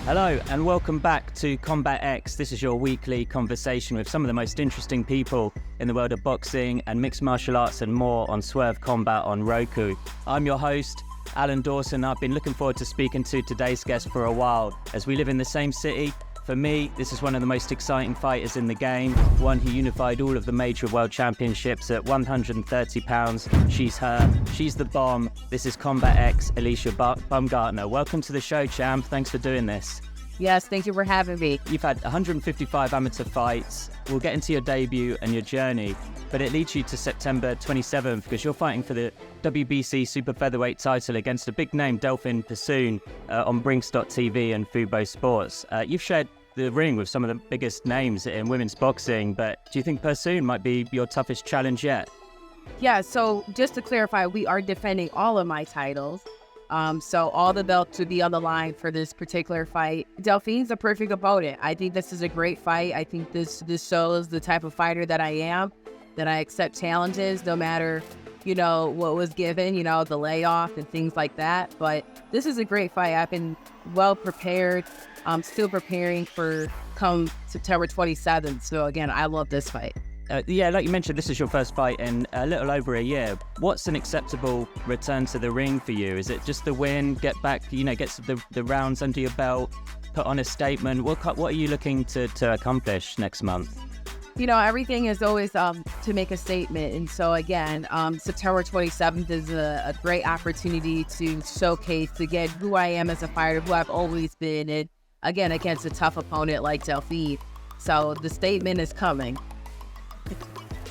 Hello and welcome back to Combat X. This is your weekly conversation with some of the most interesting people in the world of boxing and mixed martial arts and more on Swerve Combat on Roku. I'm your host, Alan Dawson. I've been looking forward to speaking to today's guest for a while. As we live in the same city, for me, this is one of the most exciting fighters in the game, one who unified all of the major world championships at 130 pounds. She's her, she's the bomb. This is Combat X, Alycia Baumgardner. Welcome to the show, champ. Thanks for doing this. Yes, thank you for having me. You've had 155 amateur fights. We'll get into your debut and your journey, but it leads you to September 27th because you're fighting for the WBC Super Featherweight title against a big name, Delfine Persoon, on Brinks.TV and Fubo Sports. You've shared the ring with some of the biggest names in women's boxing, but do you think Persoon might be your toughest challenge yet? Yeah, so just to clarify, we are defending all of my titles. So all the belts would be on the line for this particular fight. Delphine's a perfect opponent. I think this is a great fight. I think this shows the type of fighter that I am, that I accept challenges no matter, what was given, the layoff and things like that. But this is a great fight. I've been well prepared. I'm still preparing for come September 27th. So again, I love this fight. Yeah, like you mentioned, this is your first fight in a little over a year. What's an acceptable return to the ring for you? Is it just the win, get back, get the rounds under your belt, put on a statement? What are you looking to accomplish next month? Everything is always to make a statement. And so again, September 27th is a great opportunity to showcase, again, who I am as a fighter, who I've always been, and again, against a tough opponent like Delphine. So the statement is coming.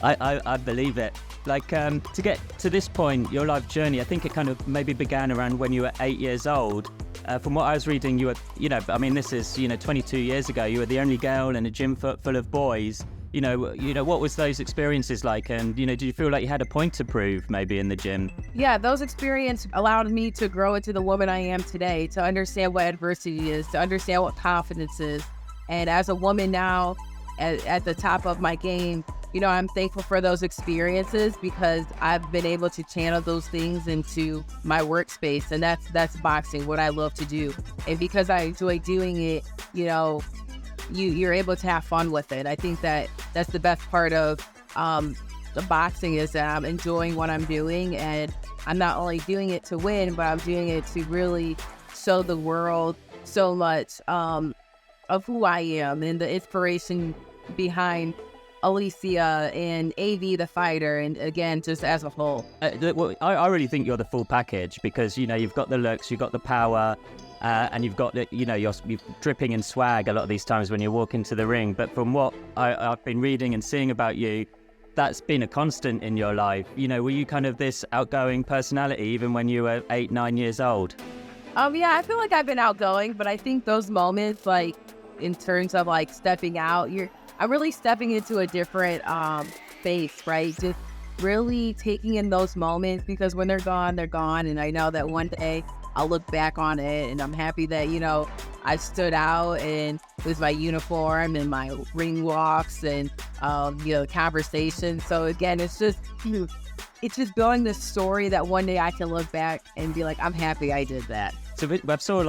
I believe it. To get to this point, your life journey, I think it kind of maybe began around when you were 8 years old. From what I was reading, you were, this is, 22 years ago, you were the only girl in a gym full of boys. What was those experiences like? And, did you feel like you had a point to prove maybe in the gym? Yeah, those experiences allowed me to grow into the woman I am today, to understand what adversity is, to understand what confidence is. And as a woman now, at the top of my game, I'm thankful for those experiences because I've been able to channel those things into my workspace. And that's boxing, what I love to do. And because I enjoy doing it, you're able to have fun with it. I think that's the best part of the boxing is that I'm enjoying what I'm doing, and I'm not only doing it to win, but I'm doing it to really show the world so much of who I am and the inspiration behind Alycia and AV the fighter, and again, just as a whole. I really think you're the full package because, you've got the looks, you've got the power, and you've got the, you're dripping in swag a lot of these times when you walk into the ring. But from what I've been reading and seeing about you, that's been a constant in your life. Were you kind of this outgoing personality even when you were 8, 9 years old? Yeah, I feel like I've been outgoing, but I think those moments, in terms of stepping out, I'm really stepping into a different space, right? Just really taking in those moments because when they're gone, they're gone. And I know that one day I'll look back on it and I'm happy that, I stood out and with my uniform and my ring walks and, conversation. So again, it's just building this story that one day I can look back and be like, I'm happy I did that. So I've saw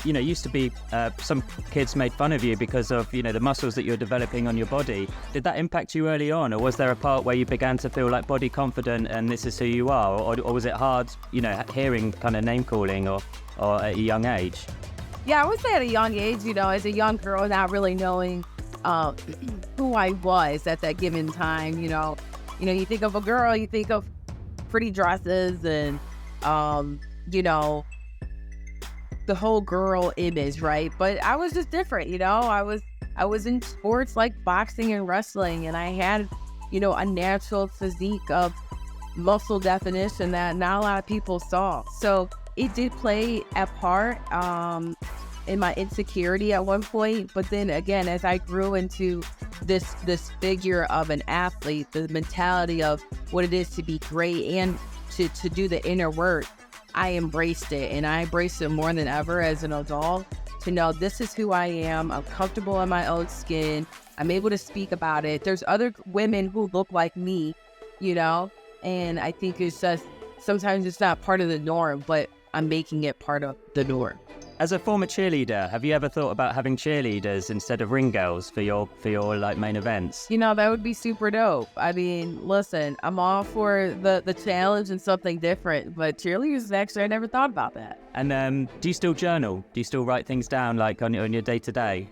used to be some kids made fun of you because of, the muscles that you're developing on your body. Did that impact you early on, or was there a part where you began to feel like body confident and this is who you are? Or was it hard, hearing kind of name calling or at a young age? Yeah, I would say at a young age, as a young girl, not really knowing who I was at that given time, you think of a girl, you think of pretty dresses and, the whole girl image, right? But I was just different, I was in sports like boxing and wrestling, and I had, a natural physique of muscle definition that not a lot of people saw. So it did play a part in my insecurity at one point. But then again, as I grew into this figure of an athlete, the mentality of what it is to be great and to do the inner work, I embraced it, and I embraced it more than ever as an adult to know this is who I am. I'm comfortable in my own skin. I'm able to speak about it. There's other women who look like me, and I think it's just sometimes it's not part of the norm, but I'm making it part of the norm. As a former cheerleader, have you ever thought about having cheerleaders instead of ring girls for your like main events? You know, that would be super dope. I mean, listen, I'm all for the challenge and something different, but cheerleaders, actually, I never thought about that. And do you still journal? Do you still write things down like on your day-to-day?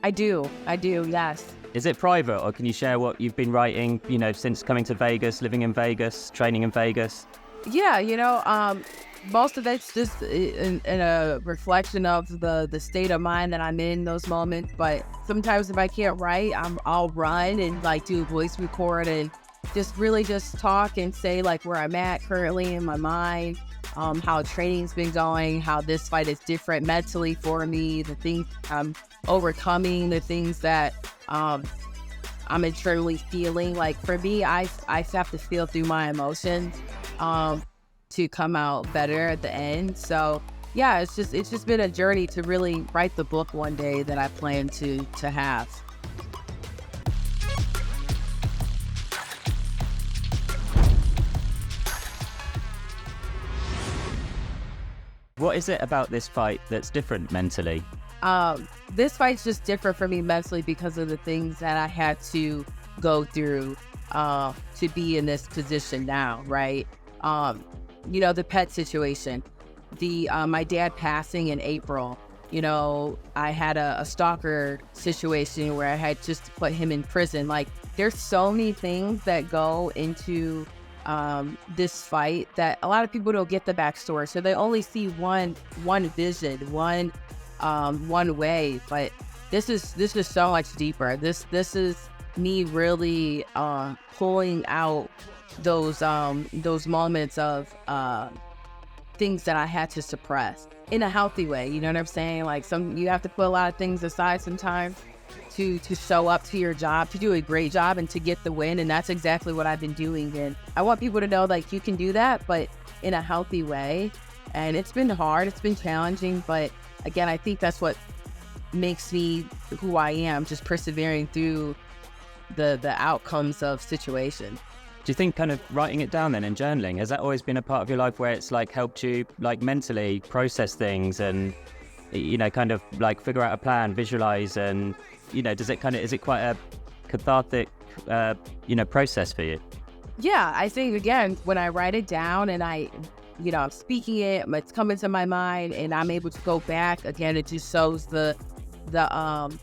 I do, yes. Is it private, or can you share what you've been writing, you know, since coming to Vegas, living in Vegas, training in Vegas? Yeah, you know, most of it's just in a reflection of the state of mind that I'm in those moments. But sometimes if I can't write, I'll run and like do a voice record and just really just talk and say like where I'm at currently in my mind, how training's been going, how this fight is different mentally for me, the things I'm overcoming, the things that I'm internally feeling. Like for me, I have to feel through my emotions to come out better at the end. So yeah, it's just been a journey to really write the book one day that I plan to have. What is it about this fight that's different mentally? This fight's just different for me mentally because of the things that I had to go through to be in this position now, right? You know, the pet situation, my dad passing in April, you know, I had a stalker situation where I had just put him in prison. Like, there's so many things that go into this fight that a lot of people don't get the backstory. So they only see one vision, one way, but this is so much deeper. This is me really pulling out those moments of things that I had to suppress in a healthy way. You know what I'm saying? Like you have to put a lot of things aside sometimes to show up to your job, to do a great job and to get the win. And that's exactly what I've been doing. And I want people to know like you can do that, but in a healthy way. And it's been hard, it's been challenging, but again, I think that's what makes me who I am, just persevering through the outcomes of situations. Do you think kind of writing it down then and journaling, has that always been a part of your life where it's like helped you like mentally process things and, you know, kind of like figure out a plan, visualize, and, you know, is it quite a cathartic, you know, process for you? Yeah, I think again, when I write it down and I'm speaking it, it's coming to my mind and I'm able to go back again, it just shows the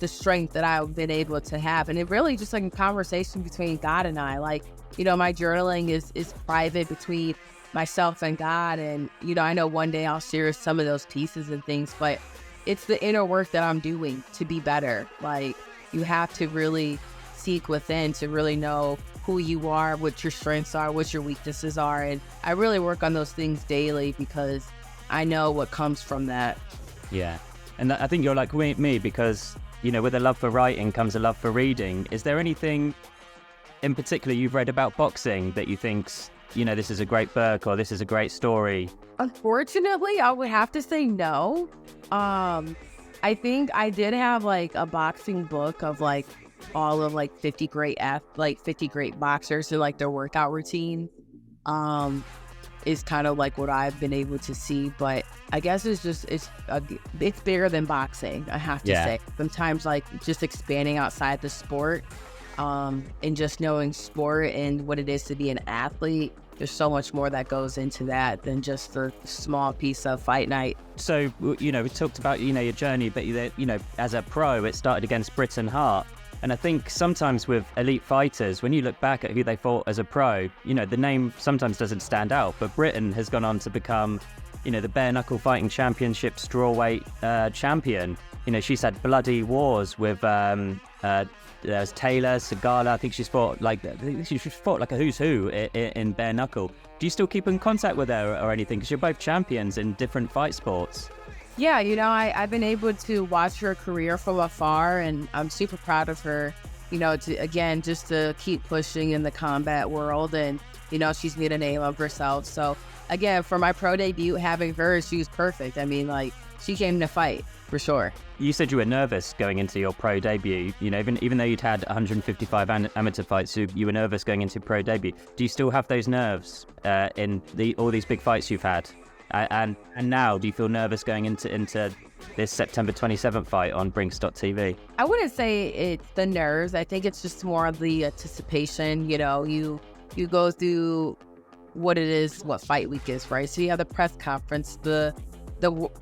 strength that I've been able to have. And it really just like a conversation between God and I, like, you know, my journaling is private between myself and God. And, you know, I know one day I'll share some of those pieces and things, but it's the inner work that I'm doing to be better. Like, you have to really seek within to really know who you are, what your strengths are, what your weaknesses are. And I really work on those things daily because I know what comes from that. Yeah. And I think you're like me because, you know, with a love for writing comes a love for reading. Is there anything in particular you've read about boxing that you think, you know, this is a great book or this is a great story? Unfortunately, I would have to say no. I think I did have like a boxing book of like all of like 50 great boxers and like their workout routine. Is kind of like what I've been able to see, but I guess it's bigger than boxing, I have to say. Sometimes like just expanding outside the sport, and just knowing sport and what it is to be an athlete. There's so much more that goes into that than just the small piece of fight night. So, you know, we talked about, you know, your journey, but, you know, as a pro, it started against Britain Hart. And I think sometimes with elite fighters, when you look back at who they fought as a pro, you know, the name sometimes doesn't stand out, but Britain has gone on to become, you know, the bare knuckle fighting championship strawweight champion. You know, she's had bloody wars with there's Taylor, Segala. I think she's fought like a who's who in bare knuckle. Do you still keep in contact with her or anything? Because you're both champions in different fight sports. Yeah, you know, I've been able to watch her career from afar, and I'm super proud of her, you know, just to keep pushing in the combat world. And, you know, she's made a name of herself. So, again, for my pro debut, having her, she was perfect. I mean, like, she came to fight, for sure. You said you were nervous going into your pro debut. You know, even though you'd had 155 amateur fights, you were nervous going into pro debut. Do you still have those nerves in all these big fights you've had? And now, do you feel nervous going into this September 27th fight on Brinks.tv? I wouldn't say it's the nerves. I think it's just more of the anticipation. You know, you go through what it is, what fight week is, right? So you have the press conference, the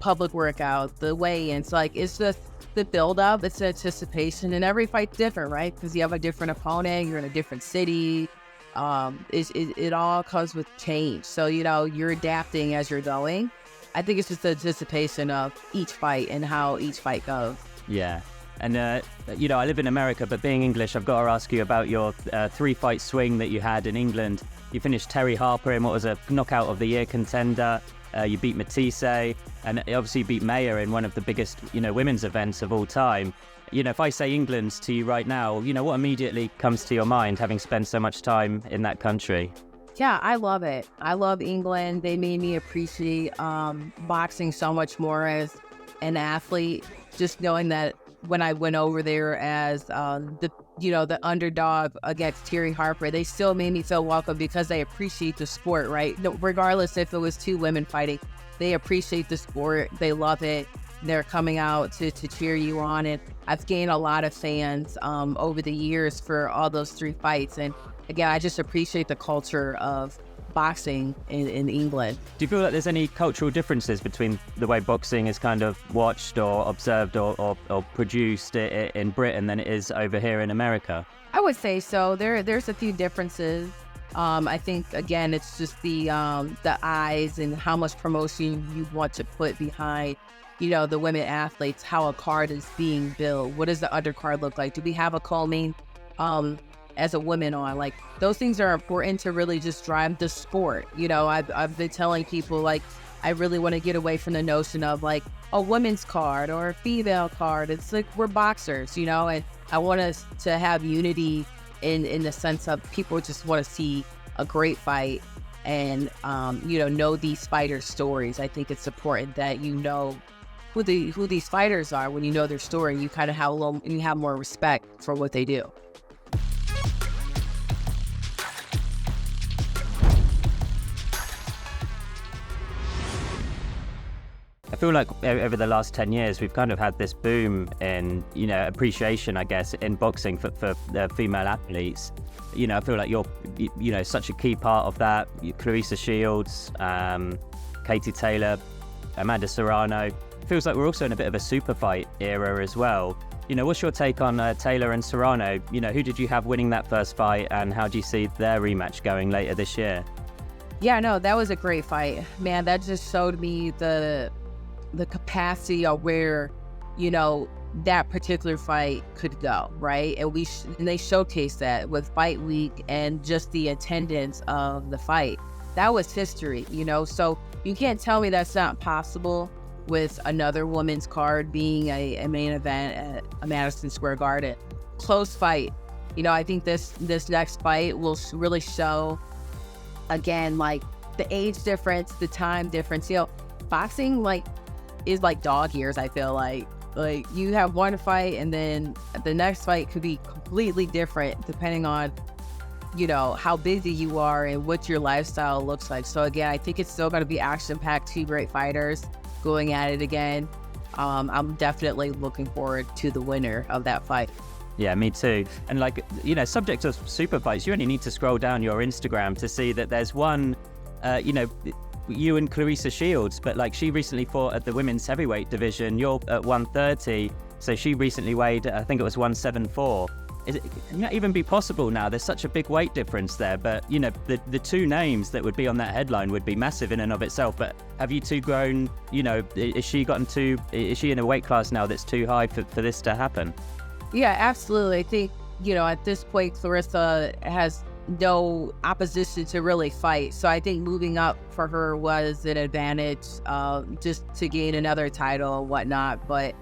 public workout, the weigh-ins. Like, it's just the build-up, it's the anticipation, and every fight's different, right? Because you have a different opponent, you're in a different city. It all comes with change. So, you know, you're adapting as you're going. I think it's just the anticipation of each fight and how each fight goes. Yeah. And, you know, I live in America, but being English, I've got to ask you about your 3-fight swing that you had in England. You finished Terry Harper in what was a knockout of the year contender. You beat Matisse, and obviously you beat Maya in one of the biggest, you know, women's events of all time. You know, if I say England to you right now, you know, what immediately comes to your mind, having spent so much time in that country? Yeah, I love it. I love England. They made me appreciate boxing so much more as an athlete. Just knowing that when I went over there as the underdog against Terry Harper, they still made me feel welcome because they appreciate the sport, right? Regardless if it was 2 women fighting, they appreciate the sport. They love it. They're coming out to cheer you on. And I've gained a lot of fans over the years for all those 3 fights. And again, I just appreciate the culture of boxing in England. Do you feel like there's any cultural differences between the way boxing is kind of watched or observed or produced in Britain than it is over here in America? I would say so. There's a few differences. I think, again, it's just the eyes and how much promotion you want to put behind, you know, the women athletes, how a card is being built. What does the undercard look like? Do we have a co-main as a woman on? Like, those things are important to really just drive the sport. You know, I've been telling people, like, I really want to get away from the notion of like a women's card or a female card. It's like, we're boxers, you know, and I want us to have unity in the sense of people just want to see a great fight and, you know these fighters' stories. I think it's important that you know who these fighters are. When you know their story, you kind of have more respect for what they do. I feel like over the last 10 years, we've kind of had this boom in, you know, appreciation, I guess, in boxing for female athletes. You know, I feel like you're, you know, such a key part of that. Claressa Shields, Katie Taylor, Amanda Serrano. It feels like we're also in a bit of a super fight era as well. You know, what's your take on Taylor and Serrano? You know, who did you have winning that first fight, and how do you see their rematch going later this year? Yeah, no, that was a great fight. Man, that just showed me the capacity of where, you know, that particular fight could go, right? And they showcased that with fight week and just the attendance of the fight. That was history, you know? So you can't tell me that's not possible with another women's card being a main event at a Madison Square Garden. Close fight. You know, I think this next fight will really show, again, like the age difference, the time difference. You know, boxing, like, is like dog years. I feel like you have one fight and then the next fight could be completely different depending on, you know, how busy you are and what your lifestyle looks like. So again, I think it's still going to be action-packed, 2 great fighters going at it again. I'm definitely looking forward to the winner of that fight. Yeah, me too. And like, you know, subject to super fights, you only need to scroll down your Instagram to see that there's one, you know, you and Claressa Shields, but like, she recently fought at the women's heavyweight division. You're at 130, so she recently weighed, I think it was 174. Can that even be possible now? There's such a big weight difference there, but you know, the 2 names that would be on that headline would be massive in and of itself. But have you 2 grown? You know, is she in a weight class now that's too high for this to happen? Yeah, absolutely. I think, you know, at this point, Claressa has no opposition to really fight. So I think moving up for her was an advantage, just to gain another title and whatnot. But,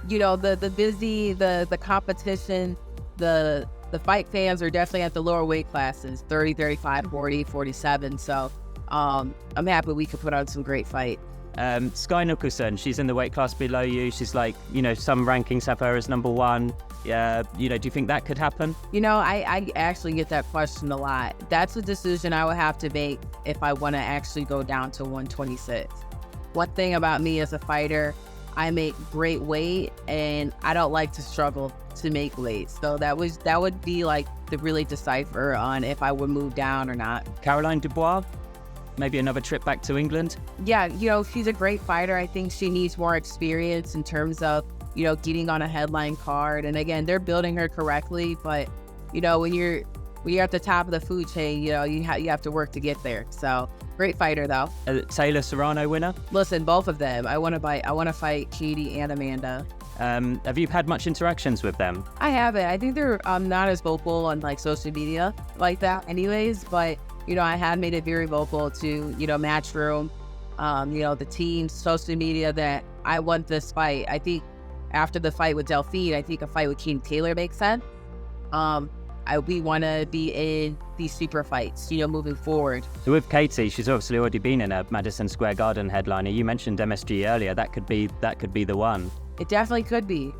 you know, the competition, the fight fans are definitely at the lower weight classes, 30, 35, 40, 47. So I'm happy we could put on some great fight. 𝐒𝐤𝐞𝐫𝐯𝐞, she's in the weight class below you. She's like, some rankings have her as #1. Yeah, do you think that could happen? I actually get that question a lot. That's a decision I would have to make if I want to actually go down to 126. One thing about me as a fighter, I make great weight and I don't like to struggle to make weight. So that would be like to really decipher on if I would move down or not. Caroline Dubois, maybe another trip back to England? Yeah, she's a great fighter. I think she needs more experience in terms of, getting on a headline card. And again, they're building her correctly, but when you're at the top of the food chain, you have to work to get there. So great fighter though. Taylor Serrano winner? Listen, both of them. I want to fight Katie and Amanda. Have you had much interactions with them? I haven't. I think they're not as vocal on like social media like that anyways, but I had made it very vocal to, Matchroom, the team's social media that I want this fight. I think after the fight with Delphine, I think a fight with King Taylor makes sense. We want to be in these super fights, moving forward. So with Katie, she's obviously already been in a Madison Square Garden headliner. You mentioned MSG earlier. That could be the one. It definitely could be.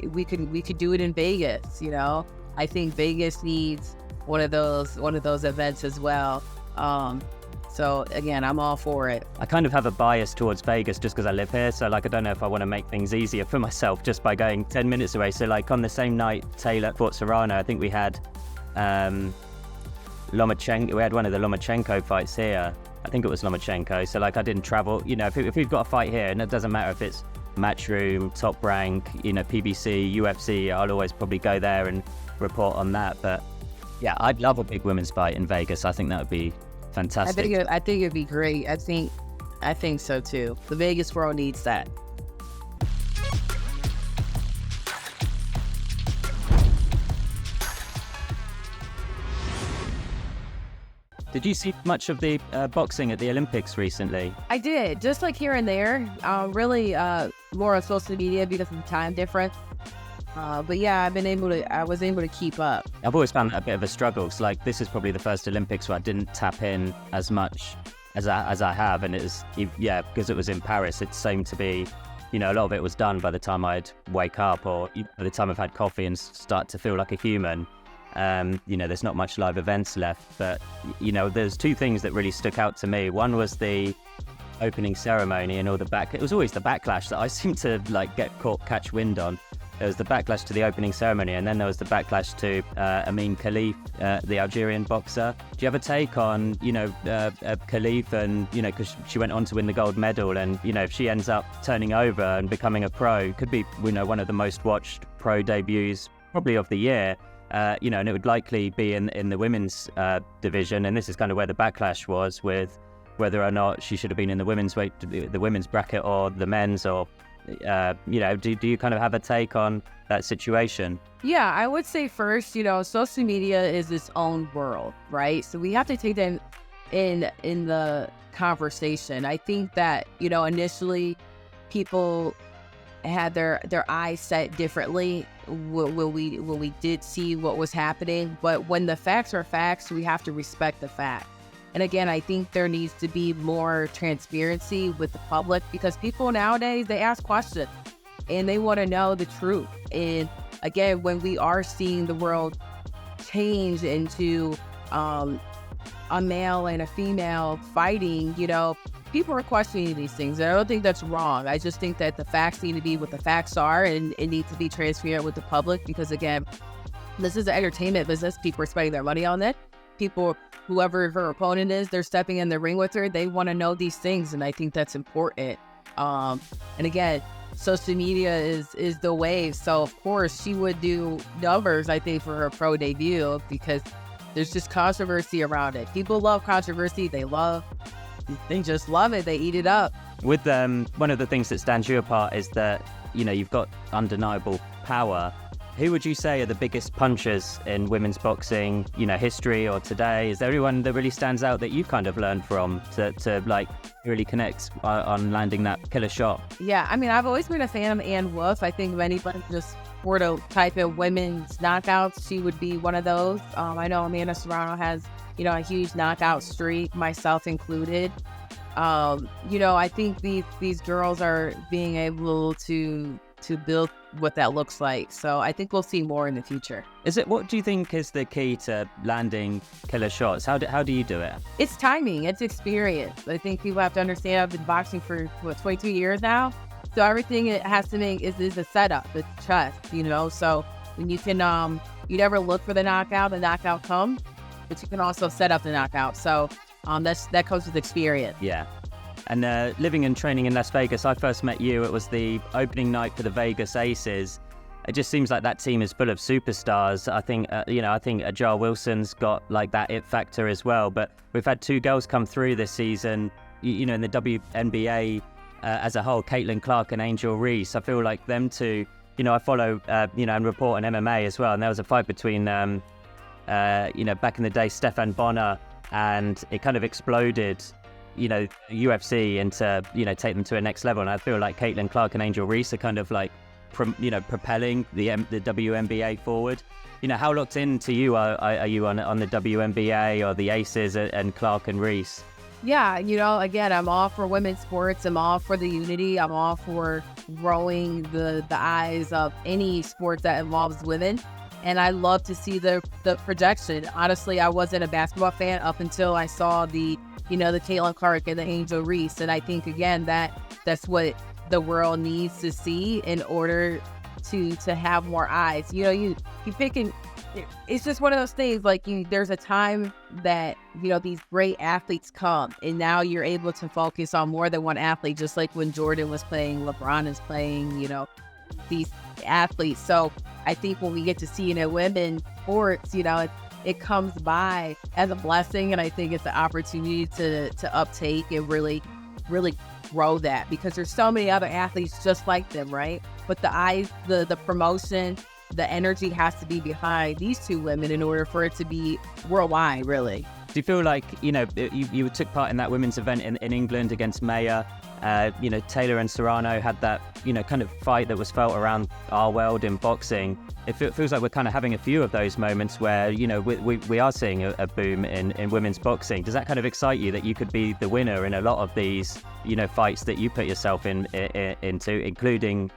We could do it in Vegas. I think Vegas needs one of those events as well. So again, I'm all for it. I kind of have a bias towards Vegas just because I live here. So I don't know if I want to make things easier for myself just by going 10 minutes away. So on the same night Taylor fought Serrano, I think we had Lomachenko. We had one of the Lomachenko fights here. I think it was Lomachenko. So I didn't travel. If we've got a fight here, and it doesn't matter if it's Matchroom, Top Rank, PBC, UFC, I'll always probably go there and report on that. But yeah, I'd love a big women's fight in Vegas. I think that would be fantastic. I think it'd be great. I think so too. The Vegas world needs that. Did you see much of the boxing at the Olympics recently? I did, just here and there. Really more on social media because of the time difference. But yeah, I was able to keep up. I've always found that a bit of a struggle. So this is probably the first Olympics where I didn't tap in as much as I have, and because it was in Paris, it seemed to be, a lot of it was done by the time I'd wake up or by the time I've had coffee and start to feel like a human. There's not much live events left, but there's two things that really stuck out to me. One was the opening ceremony and all it was always the backlash that I seem to catch wind on. There was the backlash to the opening ceremony, and then there was the backlash to 𝐒𝐰𝐞𝐫𝐯𝐞, the Algerian boxer. Do you have a take on, 𝐒𝐰𝐞𝐫𝐶 and, because she went on to win the gold medal, and, if she ends up turning over and becoming a pro, could be, one of the most watched pro debuts probably of the year, and it would likely be in the women's division, and this is kind of where the backlash was with whether or not she should have been in the women's bracket or the men's, or do you kind of have a take on that situation? Yeah, I would say first, social media is its own world, right? So we have to take that in the conversation. I think that, initially people had their eyes set differently when we did see what was happening. But when the facts are facts, we have to respect the fact. And again, I think there needs to be more transparency with the public, because people nowadays, they ask questions and they want to know the truth. And again, when we are seeing the world change into a male and a female fighting, people are questioning these things. And I don't think that's wrong. I just think that the facts need to be what the facts are, and it needs to be transparent with the public, because again, this is an entertainment business. People are spending their money on it. People, whoever her opponent is, they're stepping in the ring with her. They want to know these things, and I think that's important. And again, social media is the wave. So of course she would do numbers, I think, for her pro debut, because there's just controversy around it. People love controversy. They just love it. They eat it up. With one of the things that stands you apart is that, you've got undeniable power. Who would you say are the biggest punchers in women's boxing, history or today? Is there anyone that really stands out that you've kind of learned from to really connect on landing that killer shot? Yeah, I've always been a fan of Ann Wolfe. I think if anybody just were to type in women's knockouts, she would be one of those. I know Amanda Serrano has, a huge knockout streak, myself included. I think these girls are being able to build what that looks like. So I think we'll see more in the future. What do you think is the key to landing killer shots? How do you do it? It's timing. It's experience. I think people have to understand I've been boxing for 22 years now. So everything it has to make is a setup. It's trust, So when you can, you never look for the knockout comes, but you can also set up the knockout. So that comes with experience. Yeah. And living and training in Las Vegas, I first met you. It was the opening night for the Vegas Aces. It just seems like that team is full of superstars. I think, I think Jar Wilson's got like that it factor as well. But we've had two girls come through this season, in the WNBA as a whole, Caitlin Clark and Angel Reese. I feel like them two, I follow, and report on MMA as well. And there was a fight between, back in the day, Stefan Bonner, and it kind of exploded, UFC into, take them to a next level. And I feel like Caitlin Clark and Angel Reese are kind of like, propelling the WNBA forward. How locked into you are you on the WNBA or the Aces and Clark and Reese? Yeah, again, I'm all for women's sports. I'm all for the unity. I'm all for growing the eyes of any sport that involves women. And I love to see the projection. Honestly, I wasn't a basketball fan up until I saw the Caitlin Clark and the Angel Reese. And I think, again, that's what the world needs to see in order to have more eyes. You picking, it's just one of those things, like there's a time that, these great athletes come, and now you're able to focus on more than one athlete, just like when Jordan was playing, LeBron is playing, these athletes. So I think when we get to see it in women's sports, it comes by as a blessing, and I think it's an opportunity to uptake and really grow that, because there's so many other athletes just like them, right? But the eyes, the promotion, the energy has to be behind these two women in order for it to be worldwide, really. Do you feel like, you took part in that women's event in England against Maya? Taylor and Serrano had that, kind of fight that was felt around our world in boxing. It feels like we're kind of having a few of those moments where, we are seeing a boom in women's boxing. Does that kind of excite you that you could be the winner in a lot of these, fights that you put yourself into, including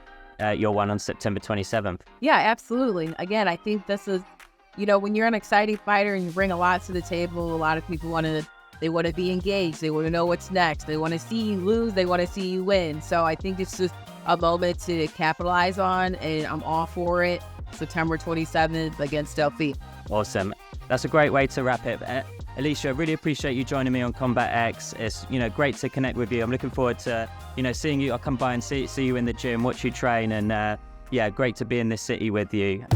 your one on September 27th? Yeah, absolutely. Again, I think this is, when you're an exciting fighter and you bring a lot to the table, a lot of people want to be engaged. They want to know what's next. They want to see you lose. They want to see you win. So I think it's just a moment to capitalize on, and I'm all for it. September 27th against Delphine. Awesome. That's a great way to wrap it. Alycia, really appreciate you joining me on Combat X. It's, great to connect with you. I'm looking forward to, seeing you. I'll come by and see you in the gym, watch you train, and great to be in this city with you.